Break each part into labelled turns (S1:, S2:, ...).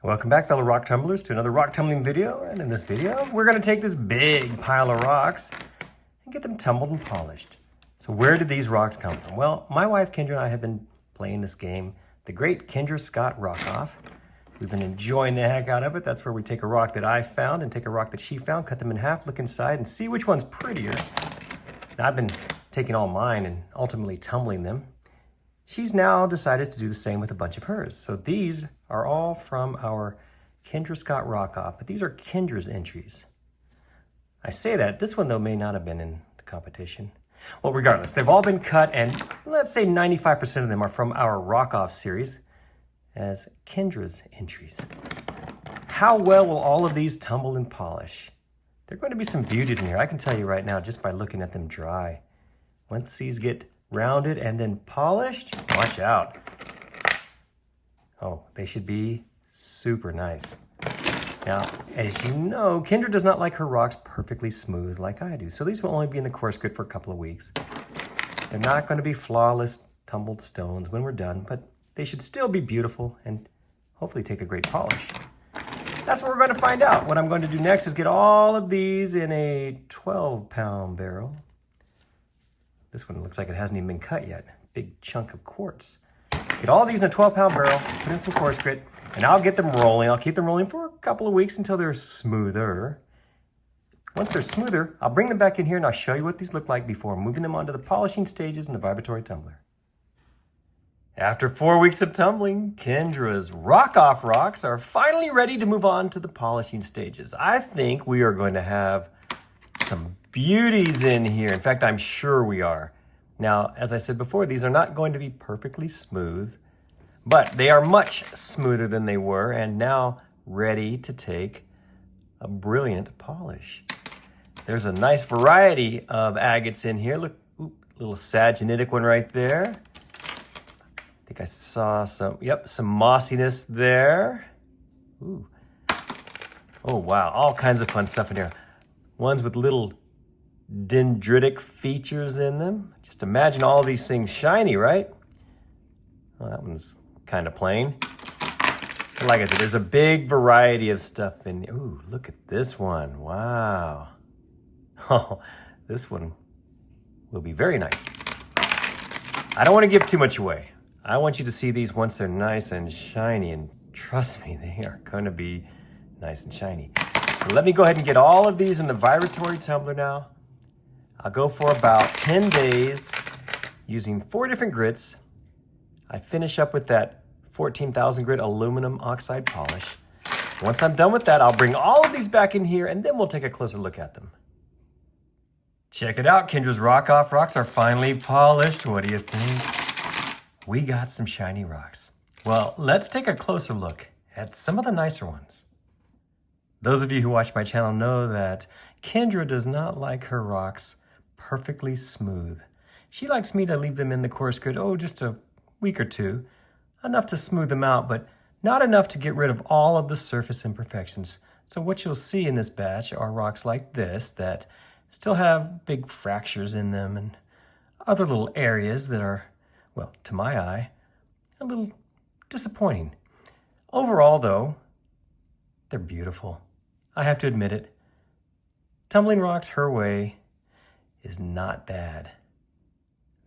S1: Welcome back, fellow rock tumblers, to another rock tumbling video. And in this video, we're going to take this big pile of rocks and get them tumbled and polished. So where did these rocks come from? Well, my wife Kendra and I have been playing this game, the great Kendra Scott Rock-Off. We've been enjoying the heck out of it. That's where we take a rock that I found and take a rock that she found, cut them in half, look inside, and see which one's prettier. Now, I've been taking all mine and ultimately tumbling them. She's now decided to do the same with a bunch of hers. So these are all from our Kendra Scott Rock-Off, but these are Kendra's entries. I say that, this one though may not have been in the competition. Well, regardless, they've all been cut, and let's say 95% of them are from our Rock-Off series as Kendra's entries. How well will all of these tumble and polish? There are going to be some beauties in here, I can tell you right now, just by looking at them dry. Once these get rounded and then polished, watch out. Oh, they should be super nice. Now, as you know, Kendra does not like her rocks perfectly smooth like I do. So these will only be in the course grid for a couple of weeks. They're not going to be flawless tumbled stones when we're done, but they should still be beautiful and hopefully take a great polish. That's what we're going to find out. What I'm going to do next is get all of these in a 12-pound barrel. This one looks like it hasn't even been cut yet. Big chunk of quartz. Get all these in a 12-pound barrel, put in some course grit, and I'll get them rolling. I'll keep them rolling for a couple of weeks until they're smoother. Once they're smoother, I'll bring them back in here and I'll show you what these look like before moving them onto the polishing stages in the vibratory tumbler. After 4 weeks of tumbling, Kendra's Rock-Off rocks are finally ready to move on to the polishing stages. I think we are going to have some beauties in here. In fact, I'm sure we are. Now, as I said before, these are not going to be perfectly smooth, but they are much smoother than they were and now ready to take a brilliant polish. There's a nice variety of agates in here. Look, ooh, little sagenitic one right there. I think I saw some mossiness there. Ooh. Oh, wow, all kinds of fun stuff in here. Ones with little dendritic features in them. Just imagine all these things shiny, right? Well, that one's kind of plain. But like I said, there's a big variety of stuff in here. Ooh, look at this one. Wow. Oh, this one will be very nice. I don't want to give too much away. I want you to see these once they're nice and shiny, and trust me, they are going to be nice and shiny. So let me go ahead and get all of these in the vibratory tumbler now. I'll go for about 10 days using 4 different grits. I finish up with that 14,000 grit aluminum oxide polish. Once I'm done with that, I'll bring all of these back in here and then we'll take a closer look at them. Check it out, Kendra's Rock-Off rocks are finally polished. What do you think? We got some shiny rocks. Well, let's take a closer look at some of the nicer ones. Those of you who watch my channel know that Kendra does not like her rocks perfectly smooth. She likes me to leave them in the course grid, just a week or two, enough to smooth them out, but not enough to get rid of all of the surface imperfections. So what you'll see in this batch are rocks like this that still have big fractures in them and other little areas that are, well, to my eye, a little disappointing. Overall, though, they're beautiful. I have to admit it. Tumbling rocks her way is not bad.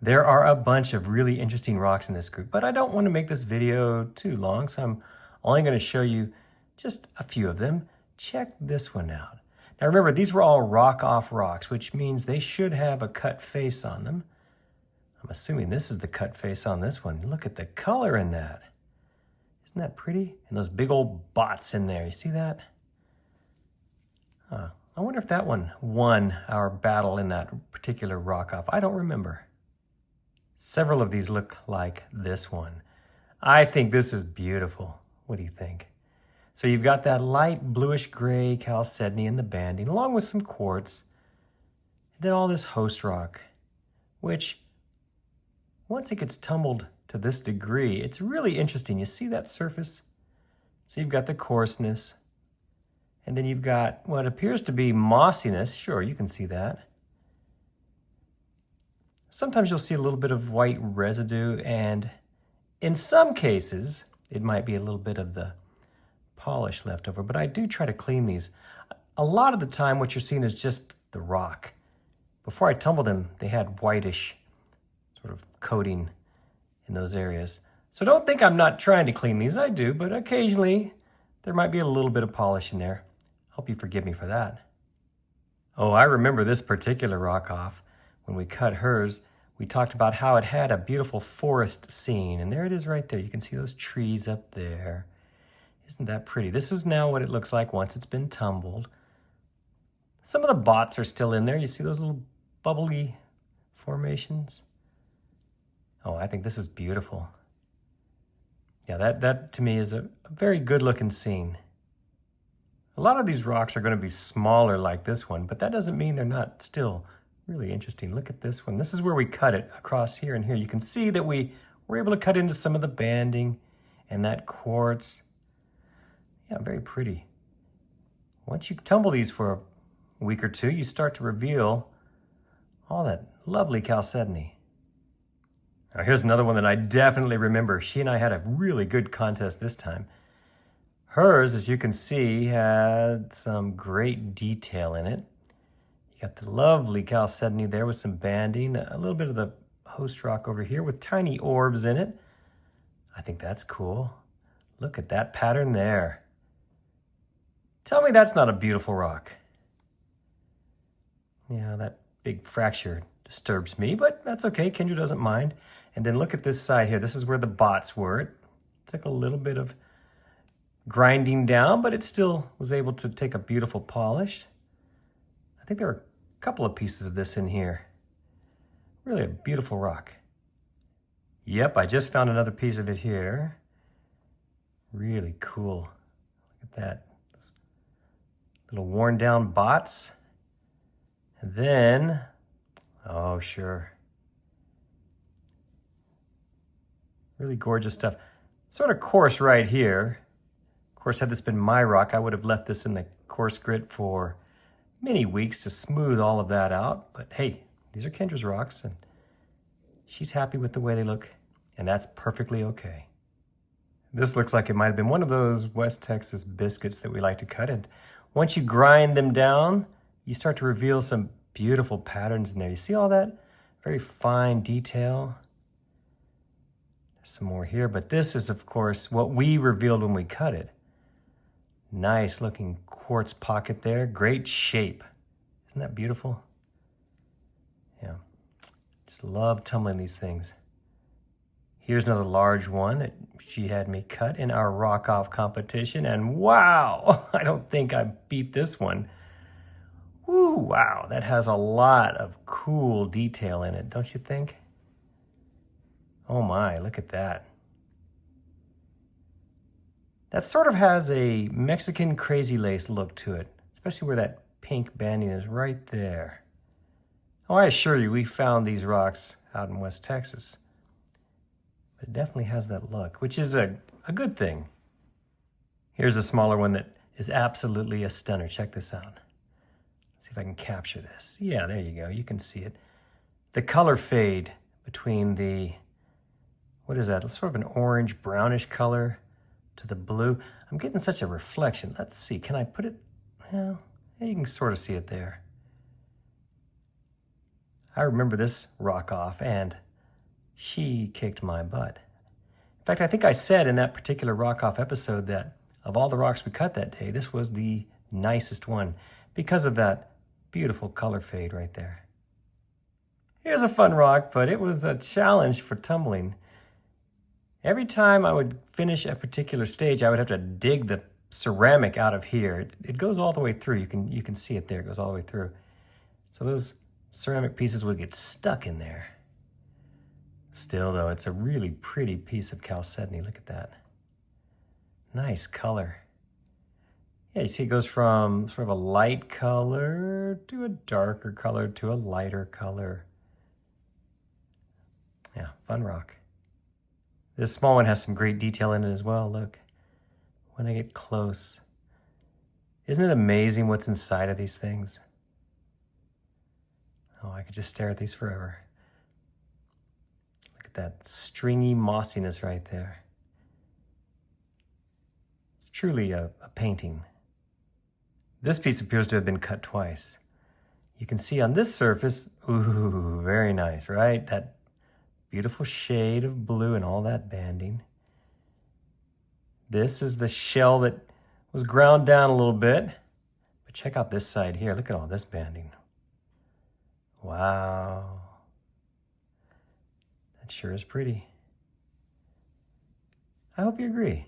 S1: There are a bunch of really interesting rocks in this group, but I don't want to make this video too long, so I'm only going to show you just a few of them. Check this one out. Now remember, these were all Rock-Off rocks, which means they should have a cut face on them. I'm assuming this is the cut face on this one. Look at the color in that. Isn't that pretty? And those big old bots in there, you see that? I wonder if that one won our battle in that particular Rock-Off. I don't remember. Several of these look like this one. I think this is beautiful. What do you think? So you've got that light bluish gray chalcedony in the banding, along with some quartz, and then all this host rock, which once it gets tumbled to this degree, it's really interesting. You see that surface? So you've got the coarseness, and then you've got what appears to be mossiness. Sure, you can see that. Sometimes you'll see a little bit of white residue, and in some cases, it might be a little bit of the polish left over, but I do try to clean these. A lot of the time what you're seeing is just the rock. Before I tumbled them, they had whitish sort of coating in those areas. So don't think I'm not trying to clean these. I do, but occasionally there might be a little bit of polish in there. Hope you forgive me for that. Oh, I remember this particular rock off. When we cut hers, we talked about how it had a beautiful forest scene, and there it is right there. You can see those trees up there. Isn't that pretty? This is now what it looks like once it's been tumbled. Some of the bots are still in there. You see those little bubbly formations? Oh, I think this is beautiful. Yeah, that to me is a very good looking scene. A lot of these rocks are going to be smaller like this one, but that doesn't mean they're not still really interesting. Look at this one. This is where we cut it across here and here. You can see that we were able to cut into some of the banding and that quartz. Yeah, very pretty. Once you tumble these for a week or two, you start to reveal all that lovely chalcedony. Now here's another one that I definitely remember. She and I had a really good contest this time. Hers, as you can see, had some great detail in it. You got the lovely chalcedony there with some banding, a little bit of the host rock over here with tiny orbs in it. I think that's cool. Look at that pattern there. Tell me that's not a beautiful rock. Yeah, that big fracture disturbs me, but that's okay. Kendra doesn't mind. And then look at this side here. This is where the bots were. It took a little bit of grinding down, but it still was able to take a beautiful polish. I think there are a couple of pieces of this in here. Really a beautiful rock. Yep, I just found another piece of it here. Really cool. Look at that. Those little worn down bots. And then, oh sure. Really gorgeous stuff. Sort of coarse right here. Of course, had this been my rock, I would have left this in the coarse grit for many weeks to smooth all of that out. But hey, these are Kendra's rocks, and she's happy with the way they look, and that's perfectly okay. This looks like it might have been one of those West Texas biscuits that we like to cut. And once you grind them down, you start to reveal some beautiful patterns in there. You see all that very fine detail? There's some more here, but this is, of course, what we revealed when we cut it. Nice looking quartz pocket there. Great shape. Isn't that beautiful? Yeah. Just love tumbling these things. Here's another large one that she had me cut in our rock-off competition. And wow, I don't think I beat this one. Woo, wow, that has a lot of cool detail in it, don't you think? Oh my, look at that. That sort of has a Mexican crazy lace look to it, especially where that pink banding is right there. Oh, I assure you, we found these rocks out in West Texas. But it definitely has that look, which is a good thing. Here's a smaller one that is absolutely a stunner. Check this out. Let's see if I can capture this. Yeah, there you go. You can see it. The color fade between the, what is that? It's sort of an orange brownish color to the blue. I'm getting such a reflection. Let's see, can I put it? Well, you can sort of see it there. I remember this rock off, and she kicked my butt. In fact, I think I said in that particular rock off episode that of all the rocks we cut that day, this was the nicest one because of that beautiful color fade right there. Here's a fun rock, but it was a challenge for tumbling. Every time I would finish a particular stage, I would have to dig the ceramic out of here. It goes all the way through. You can see it there. It goes all the way through. So those ceramic pieces would get stuck in there. Still, though, it's a really pretty piece of chalcedony. Look at that. Nice color. Yeah, you see it goes from sort of a light color to a darker color to a lighter color. Yeah, fun rock. This small one has some great detail in it as well. Look, when I get close. Isn't it amazing what's inside of these things? Oh, I could just stare at these forever. Look at that stringy mossiness right there. It's truly a painting. This piece appears to have been cut twice. You can see on this surface, ooh, very nice, right? That beautiful shade of blue and all that banding. This is the shell that was ground down a little bit. But check out this side here. Look at all this banding. Wow. That sure is pretty. I hope you agree.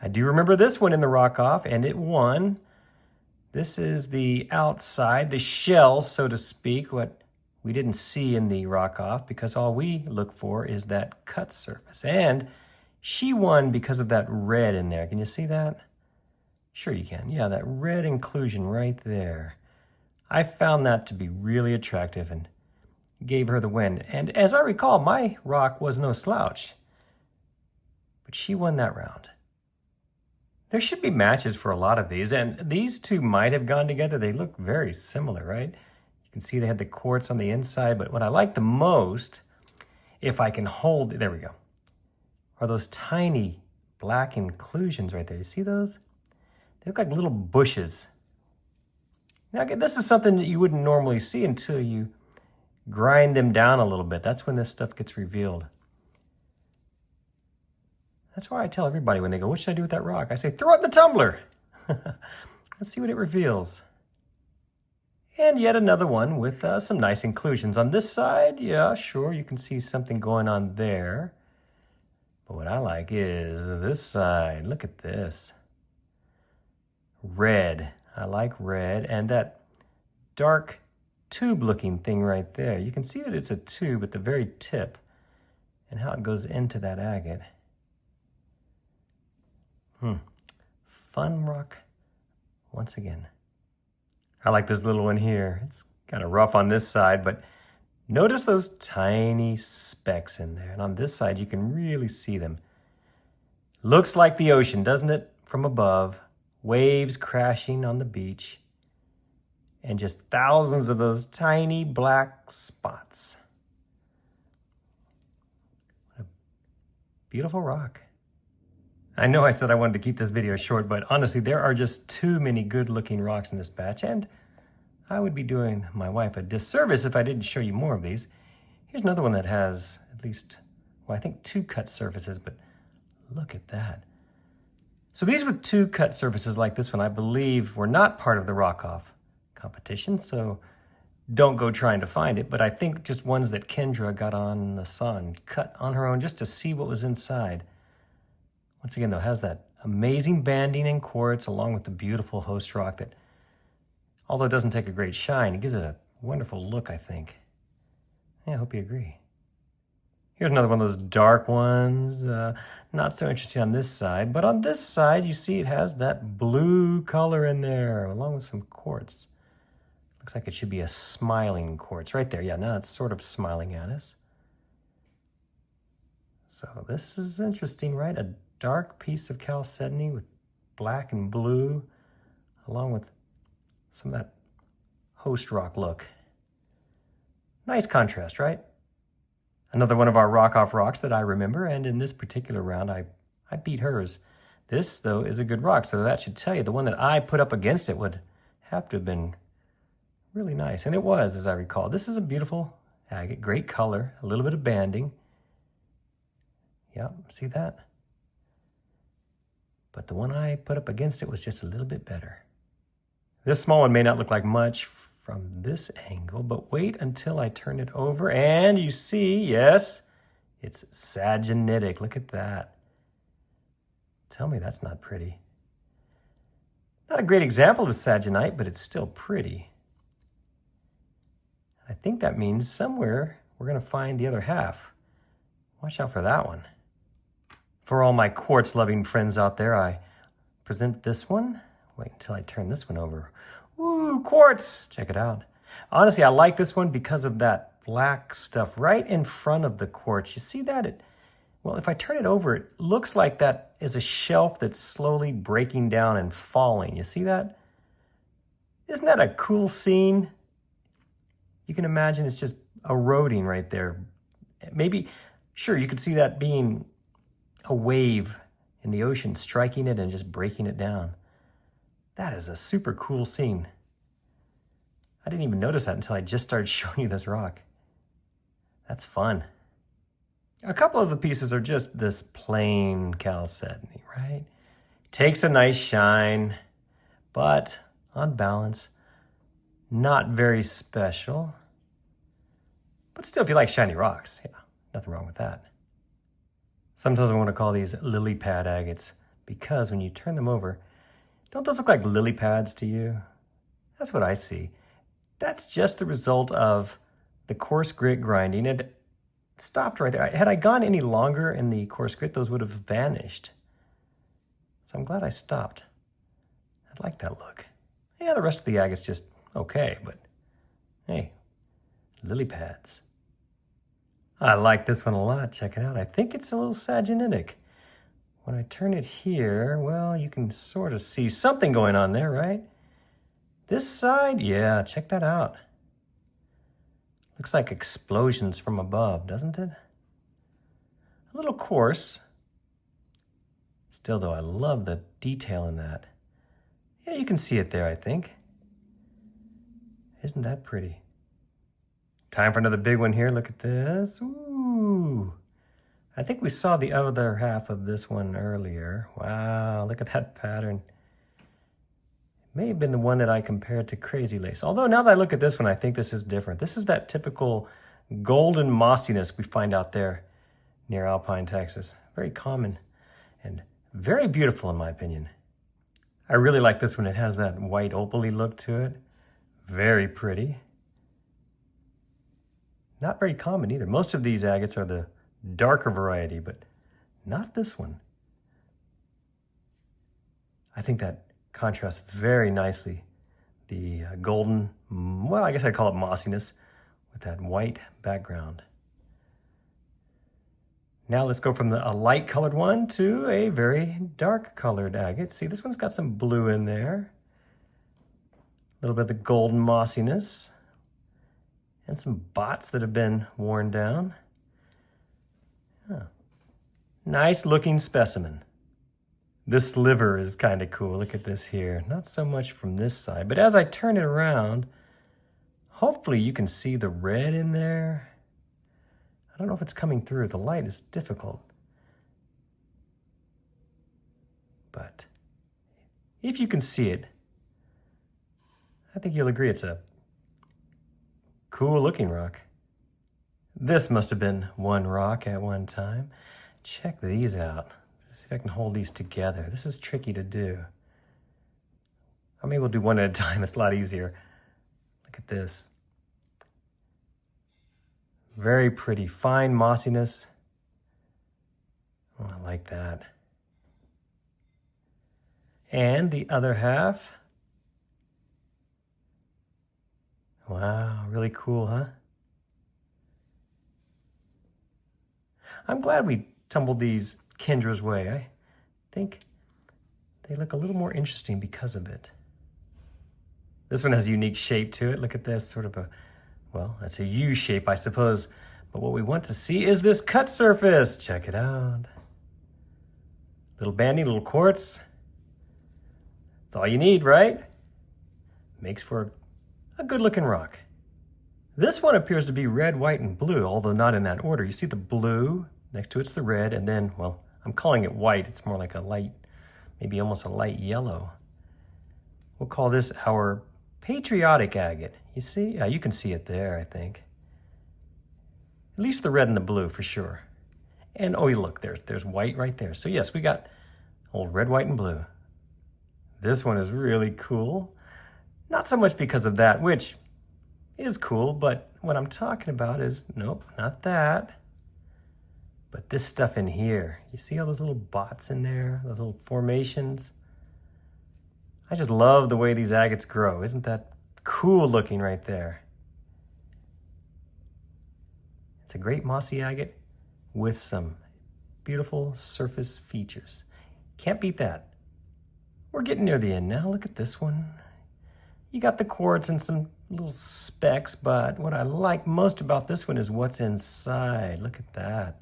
S1: I do remember this one in the rock off, and it won. This is the outside, the shell, so to speak, what we didn't see in the rock off, because all we look for is that cut surface. And she won because of that red in there. Can you see that? Sure you can. Yeah, that red inclusion right there. I found that to be really attractive and gave her the win. And as I recall, my rock was no slouch. But she won that round. There should be matches for a lot of these, and these two might have gone together. They look very similar, right? You can see they had the quartz on the inside, but what I like the most, if I can hold, there we go, are those tiny black inclusions right there. You see those? They look like little bushes. Now, this is something that you wouldn't normally see until you grind them down a little bit. That's when this stuff gets revealed. That's why I tell everybody when they go, what should I do with that rock? I say, throw it in the tumbler. Let's see what it reveals. And yet another one with some nice inclusions. On this side, yeah, sure, you can see something going on there. But what I like is this side. Look at this. Red. I like red. And that dark tube-looking thing right there. You can see that it's a tube at the very tip and how it goes into that agate. Fun rock once again. I like this little one here. It's kind of rough on this side, but notice those tiny specks in there. And on this side, you can really see them. Looks like the ocean, doesn't it? From above, waves crashing on the beach, and just thousands of those tiny black spots. What a beautiful rock. I know I said I wanted to keep this video short, but honestly, there are just too many good-looking rocks in this batch, and I would be doing my wife a disservice if I didn't show you more of these. Here's another one that has at least, well, I think 2 cut surfaces, but look at that. So these with 2 cut surfaces like this one, I believe, were not part of the rock-off competition, so don't go trying to find it, but I think just ones that Kendra got on the saw and cut on her own just to see what was inside. Once again, though, it has that amazing banding in quartz along with the beautiful host rock that, although it doesn't take a great shine, it gives it a wonderful look, I think. Yeah, I hope you agree. Here's another one of those dark ones. Not so interesting on this side, but on this side, you see it has that blue color in there along with some quartz. Looks like it should be a smiling quartz right there. Yeah, now it's sort of smiling at us. So this is interesting, right? A dark piece of chalcedony with black and blue, along with some of that host rock look. Nice contrast, right? Another one of our rock-off rocks that I remember, and in this particular round, I beat hers. This, though, is a good rock, so that should tell you the one that I put up against it would have to have been really nice, and it was, as I recall. This is a beautiful agate, great color, a little bit of banding. Yep, see that? But the one I put up against it was just a little bit better. This small one may not look like much from this angle, but wait until I turn it over and you see, yes, it's sagenitic. Look at that. Tell me that's not pretty. Not a great example of sagenite, but it's still pretty. I think that means somewhere we're going to find the other half. Watch out for that one. For all my quartz-loving friends out there, I present this one. Wait until I turn this one over. Ooh, quartz! Check it out. Honestly, I like this one because of that black stuff right in front of the quartz. You see that? Well, if I turn it over, it looks like that is a shelf that's slowly breaking down and falling. You see that? Isn't that a cool scene? You can imagine it's just eroding right there. Maybe, sure, you could see that being a wave in the ocean, striking it and just breaking it down. That is a super cool scene. I didn't even notice that until I just started showing you this rock. That's fun. A couple of the pieces are just this plain chalcedony, right? Takes a nice shine, but on balance, not very special. But still, if you like shiny rocks, yeah, nothing wrong with that. Sometimes I want to call these lily pad agates because when you turn them over, don't those look like lily pads to you? That's what I see. That's just the result of the coarse grit grinding. It stopped right there. Had I gone any longer in the coarse grit, those would have vanished. So I'm glad I stopped. I like that look. Yeah, the rest of the agate's just okay, but hey, lily pads. I like this one a lot. Check it out. I think it's a little sagenitic. When I turn it here, well, you can sort of see something going on there, right? This side, yeah, check that out. Looks like explosions from above, doesn't it? A little coarse. Still, though, I love the detail in that. Yeah, you can see it there, I think. Isn't that pretty? Time for another big one here. Look at this. Ooh. I think we saw the other half of this one earlier. Wow, look at that pattern. It may have been the one that I compared to Crazy Lace. Although now that I look at this one, I think this is different. This is that typical golden mossiness we find out there near Alpine, Texas. Very common and very beautiful in my opinion. I really like this one. It has that white opaly look to it. Very pretty. Not very common either. Most of these agates are the darker variety, but not this one. I think that contrasts very nicely the golden, well, I guess I'd call it mossiness with that white background. Now let's go from a light colored one to a very dark colored agate. See, this one's got some blue in there. A little bit of the golden mossiness and some spots that have been worn down. Oh. Nice looking specimen. This sliver is kind of cool. Look at this here. Not so much from this side, but as I turn it around, hopefully you can see the red in there. I don't know if it's coming through. The light is difficult. But if you can see it, I think you'll agree it's a cool looking rock. This must have been one rock at one time. Check these out. Let's see if I can hold these together. This is tricky to do. Or maybe we'll do one at a time. It's a lot easier. Look at this. Very pretty, fine mossiness. Oh, I like that. And the other half. Wow, really cool, huh? I'm glad we tumbled these Kendra's way. I think they look a little more interesting because of it. This one has a unique shape to it. Look at this, sort of a, well, that's a U shape, I suppose. But what we want to see is this cut surface. Check it out. Little banding, little quartz. That's all you need, right? Makes for a good looking rock. This one appears to be red, white, and blue, although not in that order. You see the blue, next to it's the red, and then, well, I'm calling it white. It's more like a light, maybe almost a light yellow. We'll call this our patriotic agate. You see? You can see it there, I think. At least the red and the blue for sure. And oh, look, there's white right there. So yes, we got old red, white, and blue. This one is really cool. Not so much because of that, which is cool, but what I'm talking about is, nope, not that. But this stuff in here. You see all those little spots in there, those little formations? I just love the way these agates grow. Isn't that cool looking right there? It's a great mossy agate with some beautiful surface features. Can't beat that. We're getting near the end now. Look at this one. You got the quartz and some little specks, but what I like most about this one is what's inside. Look at that.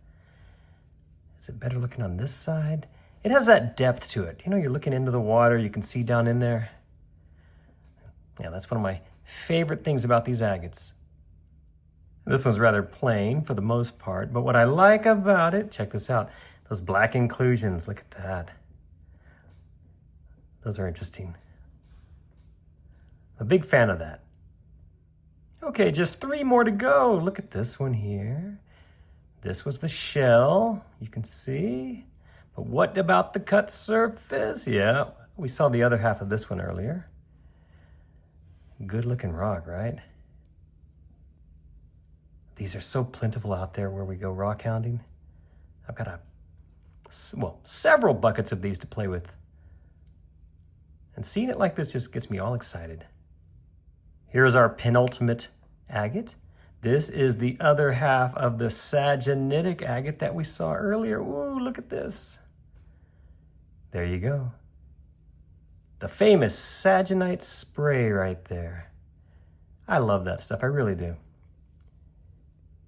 S1: Is it better looking on this side? It has that depth to it. You know, you're looking into the water, you can see down in there. Yeah, that's one of my favorite things about these agates. This one's rather plain for the most part, but what I like about it, check this out, those black inclusions, look at that. Those are interesting. I'm a big fan of that. Okay, just 3 more to go. Look at this one here. This was the shell, you can see. But what about the cut surface? Yeah, we saw the other half of this one earlier. Good looking rock, right? These are so plentiful out there where we go rock hounding. I've got several buckets of these to play with. And seeing it like this just gets me all excited. Here's our penultimate agate. This is the other half of the sagenitic agate that we saw earlier. Ooh, look at this. There you go. The famous sagenite spray right there. I love that stuff, I really do.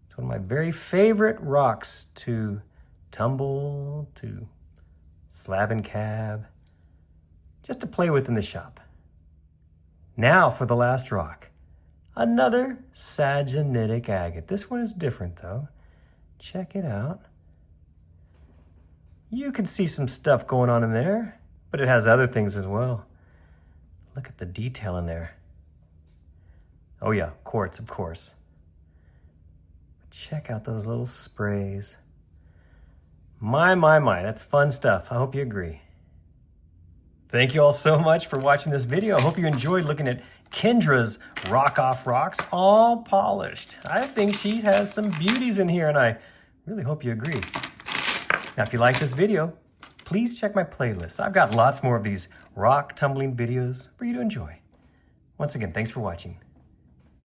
S1: It's one of my very favorite rocks to tumble, to slab and cab, just to play with in the shop. Now for the last rock. Another sagenitic agate. This one is different though. Check it out. You can see some stuff going on in there, but it has other things as well. Look at the detail in there. Oh yeah, quartz, of course. Check out those little sprays. My, that's fun stuff. I hope you agree. Thank you all so much for watching this video. I hope you enjoyed looking at Kendra's Rock Off Rocks, all polished. I think she has some beauties in here, and I really hope you agree. Now, if you like this video, please check my playlist. I've got lots more of these rock tumbling videos for you to enjoy. Once again, thanks for watching.